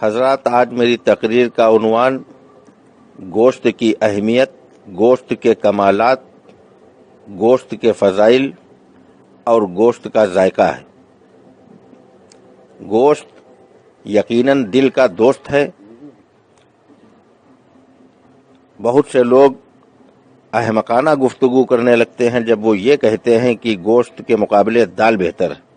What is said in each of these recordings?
حضرات، آج میری تقریر کا عنوان گوشت کی اہمیت، گوشت کے کمالات، گوشت کے فضائل اور گوشت کا ذائقہ ہے۔ گوشت یقیناً دل کا دوست ہے۔ بہت سے لوگ احمقانہ گفتگو کرنے لگتے ہیں جب وہ یہ کہتے ہیں کہ گوشت کے مقابلے دال بہتر ہے۔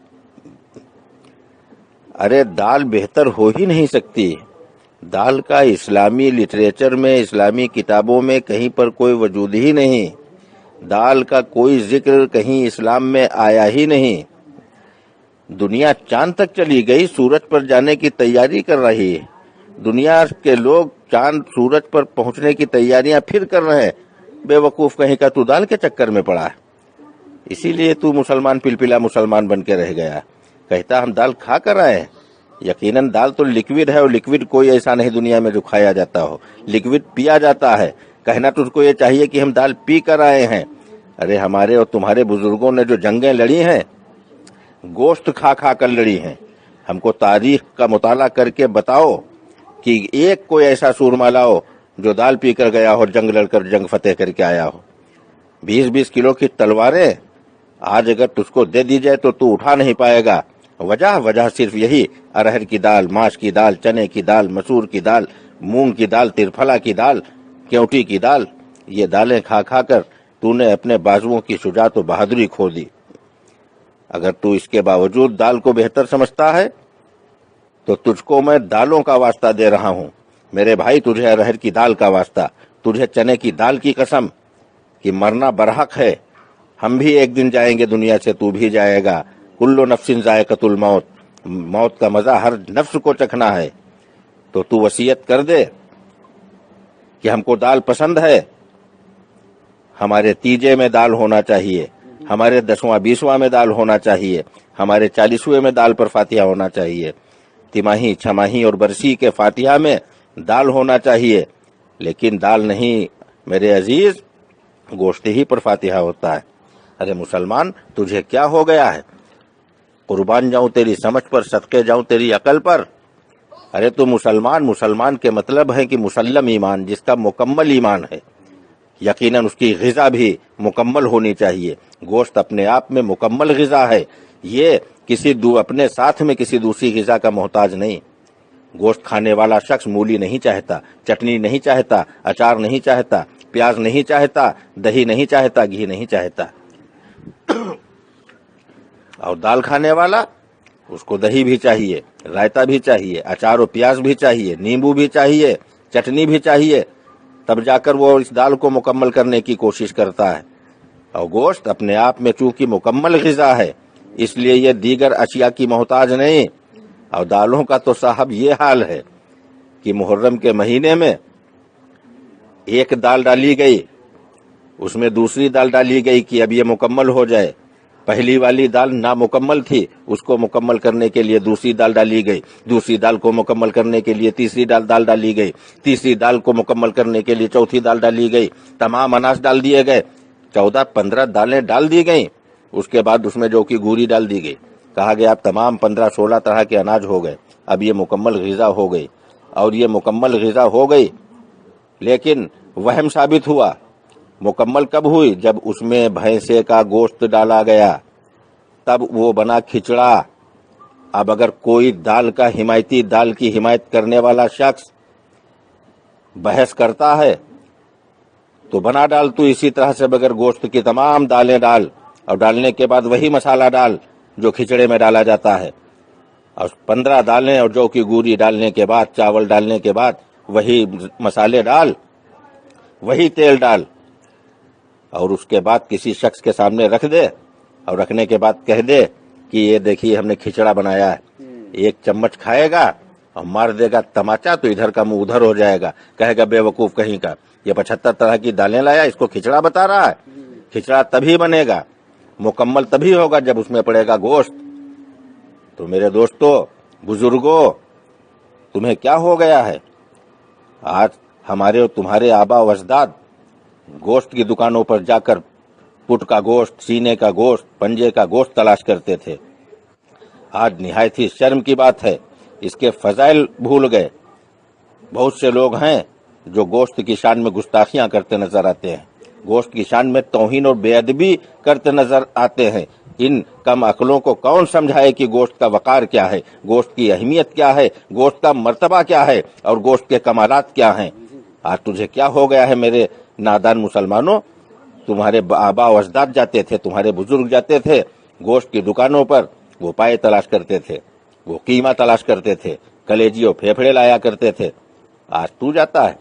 ارے دال بہتر ہو ہی نہیں سکتی۔ دال کا اسلامی لٹریچر میں، اسلامی کتابوں میں کہیں پر کوئی وجود ہی نہیں۔ دال کا کوئی ذکر کہیں اسلام میں آیا ہی نہیں۔ دنیا چاند تک چلی گئی، سورج پر جانے کی تیاری کر رہی ہے۔ دنیا کے لوگ چاند سورج پر پہنچنے کی تیاریاں پھر کر رہے ہیں۔ بے وقوف کہیں کا تو دال کے چکر میں پڑا ہے، اسی لیے تو مسلمان پلپلا مسلمان بن کے رہ گیا۔ کہتا ہم دال کھا کر آئے ہیں۔ یقیناً دال تو لکوڈ ہے، اور لکوڈ کوئی ایسا نہیں دنیا میں جو کھایا جاتا ہو، لکوڈ پیا جاتا ہے۔ کہنا تجھ کو یہ چاہیے کہ ہم دال پی کر آئے ہیں۔ ارے ہمارے اور تمہارے بزرگوں نے جو جنگیں لڑی ہیں، گوشت کھا کھا کر لڑی ہیں۔ ہم کو تاریخ کا مطالعہ کر کے بتاؤ کہ ایک کوئی ایسا سورما لاؤ جو دال پی کر گیا ہو، جنگ لڑ کر جنگ فتح کر کے آیا ہو۔ 20-20 کلو کی تلواریں آج اگر تجھ کو دے دی جائے تو اٹھا نہیں پائے گا۔ وجہ صرف یہی، ارہر کی دال، ماش کی دال، چنے کی دال، مسور کی دال، مونگ کی دال، ترفلا کی دال، کیوٹی کی دال، یہ دالیں کھا کھا کر تو نے اپنے بازوؤں کی شجاعت و بہادری کھو دی۔ اگر تو اس کے باوجود دال کو بہتر سمجھتا ہے تو تجھ کو میں دالوں کا واسطہ دے رہا ہوں۔ میرے بھائی، تجھے ارہر کی دال کا واسطہ، تجھے چنے کی دال کی قسم کہ مرنا برحق ہے۔ ہم بھی ایک دن جائیں گے دنیا سے، تو بھی جائے گا۔ کل نفس ذائقۃ الموت، موت کا مزہ ہر نفس کو چکھنا ہے۔ تو وصیت کر دے کہ ہم کو دال پسند ہے، ہمارے تیجے میں دال ہونا چاہیے، ہمارے 10واں 20واں میں دال ہونا چاہیے، ہمارے 40ویں میں دال پر فاتحہ ہونا چاہیے، تماہی، چھماہی اور برسی کے فاتحہ میں دال ہونا چاہیے۔ لیکن دال نہیں میرے عزیز، گوشت ہی پر فاتحہ ہوتا ہے۔ ارے مسلمان، تجھے کیا ہو گیا ہے؟ قربان جاؤں تیری سمجھ پر، صدقے جاؤں تیری عقل پر۔ ارے تو مسلمان کے مطلب ہے کہ مسلم ایمان، جس کا مکمل ایمان ہے۔ یقیناً اس کی غذا بھی مکمل ہونی چاہیے۔ گوشت اپنے آپ میں مکمل غذا ہے، یہ اپنے ساتھ میں کسی دوسری غذا کا محتاج نہیں۔ گوشت کھانے والا شخص مولی نہیں چاہتا، چٹنی نہیں چاہتا، اچار نہیں چاہتا، پیاز نہیں چاہتا، دہی نہیں چاہتا، گھی نہیں چاہتا۔ اور دال کھانے والا، اس کو دہی بھی چاہیے، رائتا بھی چاہیے، اچار و پیاز بھی چاہیے، نیمبو بھی چاہیے، چٹنی بھی چاہیے، تب جا کر وہ اس دال کو مکمل کرنے کی کوشش کرتا ہے۔ اور گوشت اپنے آپ میں چونکہ مکمل غذا ہے، اس لیے یہ دیگر اشیاء کی محتاج نہیں۔ اور دالوں کا تو صاحب یہ حال ہے کہ محرم کے مہینے میں ایک دال ڈالی گئی، اس میں دوسری دال ڈالی گئی کہ اب یہ مکمل ہو جائے۔ پہلی والی دال نامکمل تھی، اس کو مکمل کرنے کے لیے دوسری دال ڈالی گئی، دوسری دال کو مکمل کرنے کے لیے تیسری دال ڈالی گئی، تیسری دال کو مکمل کرنے کے لیے چوتھی دال ڈالی گئی، تمام اناج ڈال دیے گئے، 14-15 دالیں ڈال دی گئیں۔ اس کے بعد اس میں جو کی گوری ڈال دی گئی، کہا گیا اب تمام 15-16 طرح کے اناج ہو گئے، اب یہ مکمل غذا ہو گئی۔ اور یہ مکمل غذا ہو گئی، لیکن وہم ثابت ہوا۔ مکمل کب ہوئی؟ جب اس میں بھینسے کا گوشت ڈالا گیا، تب وہ بنا کھچڑا۔ اب اگر کوئی دال کا حمایتی، دال کی حمایت کرنے والا شخص بحث کرتا ہے تو بنا ڈال تو اسی طرح سے بغیر گوشت کی تمام دالیں ڈال، اور ڈالنے کے بعد وہی مسالہ ڈال جو کھچڑے میں ڈالا جاتا ہے، اور 15 دالیں اور جو کی گوری ڈالنے کے بعد، چاول ڈالنے کے بعد وہی مسالے ڈال، وہی تیل ڈال، اور اس کے بعد کسی شخص کے سامنے رکھ دے، اور رکھنے کے بعد کہہ دے کہ یہ دیکھیے ہم نے کھچڑا بنایا ہے۔ ایک چمچ کھائے گا اور مار دے گا تماچا تو ادھر کا منہ ادھر ہو جائے گا، کہے گا بے وقوف کہیں کا، یہ 75 طرح کی دالیں لایا، اس کو کھچڑا بتا رہا ہے۔ کھچڑا تبھی بنے گا، مکمل تبھی ہوگا جب اس میں پڑے گا گوشت۔ تو میرے دوستو، بزرگوں، تمہیں کیا ہو گیا ہے؟ آج ہمارے اور تمہارے آبا و اجداد گوشت کی دکانوں پر جا کر پٹ کا گوشت، سینے کا گوشت، پنجے کا گوشت تلاش کرتے تھے۔ آج نہایت ہی شرم کی بات ہے اس کے فضائل بھول گئے۔ بہت سے لوگ ہیں جو گوشت کی شان میں گستاخیاں کرتے نظر آتے ہیں، گوشت کی شان میں توہین اور بے ادبی کرتے نظر آتے ہیں۔ ان کم عقلوں کو کون سمجھائے کہ گوشت کا وقار کیا ہے، گوشت کی اہمیت کیا ہے، گوشت کا مرتبہ کیا ہے اور گوشت کے کمالات کیا ہیں۔ آج تجھے کیا ہو گیا ہے میرے نادان مسلمانوں؟ تمہارے آبا و اجداد جاتے تھے، تمہارے بزرگ جاتے تھے گوشت کی دکانوں پر، وہ پائے تلاش کرتے تھے، وہ قیمہ تلاش کرتے تھے، کلیجی اور پھیپھڑے لایا کرتے تھے۔ آج تو جاتا ہے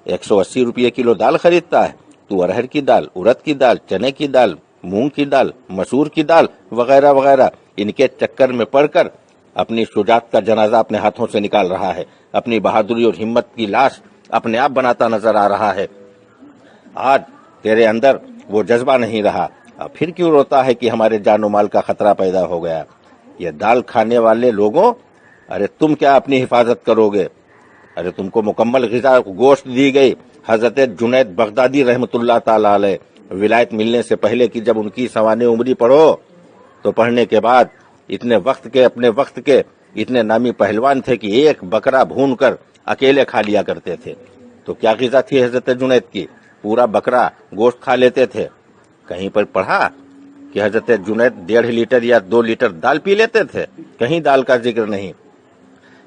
180 روپے کلو دال خریدتا ہے، تو ارہر کی دال، ارد کی دال، چنے کی دال، مونگ کی دال، مسور کی دال وغیرہ وغیرہ، ان کے چکر میں پڑ کر اپنی شجاعت کا جنازہ اپنے ہاتھوں سے نکال رہا ہے، اپنی بہادری اور ہمت کی لاش اپنے آپ بناتا نظر آ رہا ہے۔ آج تیرے اندر وہ جذبہ نہیں رہا، اب پھر کیوں روتا ہے کہ ہمارے جان و مال کا خطرہ پیدا ہو گیا؟ یہ دال کھانے والے لوگوں، ارے تم کیا اپنی حفاظت کرو گے؟ ارے تم کو مکمل غذا گوشت دی گئی۔ حضرت جنید بغدادی رحمت اللہ تعالی علیہ ولایت ملنے سے پہلے کی جب ان کی سوانح عمری پڑھو تو پڑھنے کے بعد اپنے وقت کے اتنے نامی پہلوان تھے کہ ایک بکرا بھون کر اکیلے کھا لیا کرتے تھے۔ تو کیا غذا تھی حضرت جنید کی؟ پورا بکرا گوشت کھا لیتے تھے۔ کہیں پر پڑھا کہ حضرت جنید 1.5 لیٹر یا 2 لیٹر دال پی لیتے تھے؟ کہیں دال کا ذکر نہیں،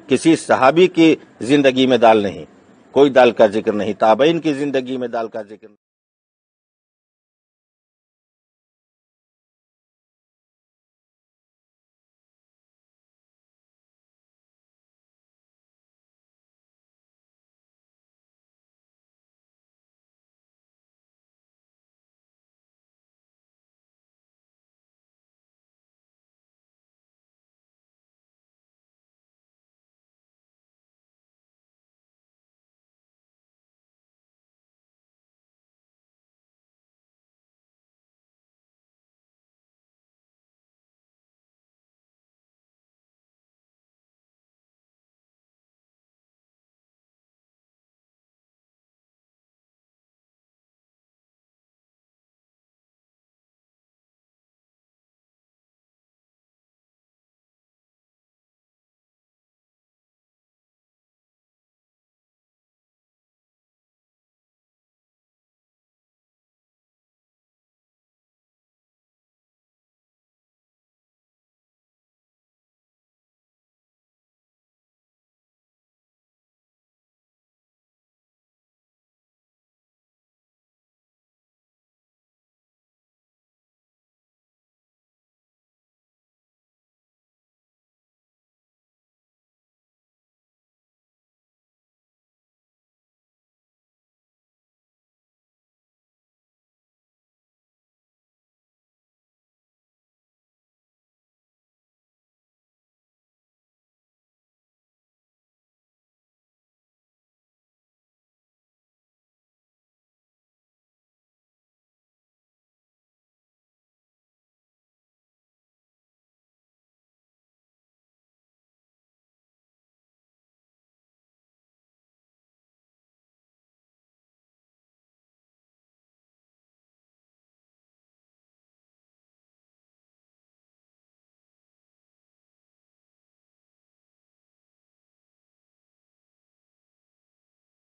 کسی صحابی کی زندگی میں دال نہیں، کوئی دال کا ذکر نہیں، تابعین کی زندگی میں دال کا ذکر نہیں۔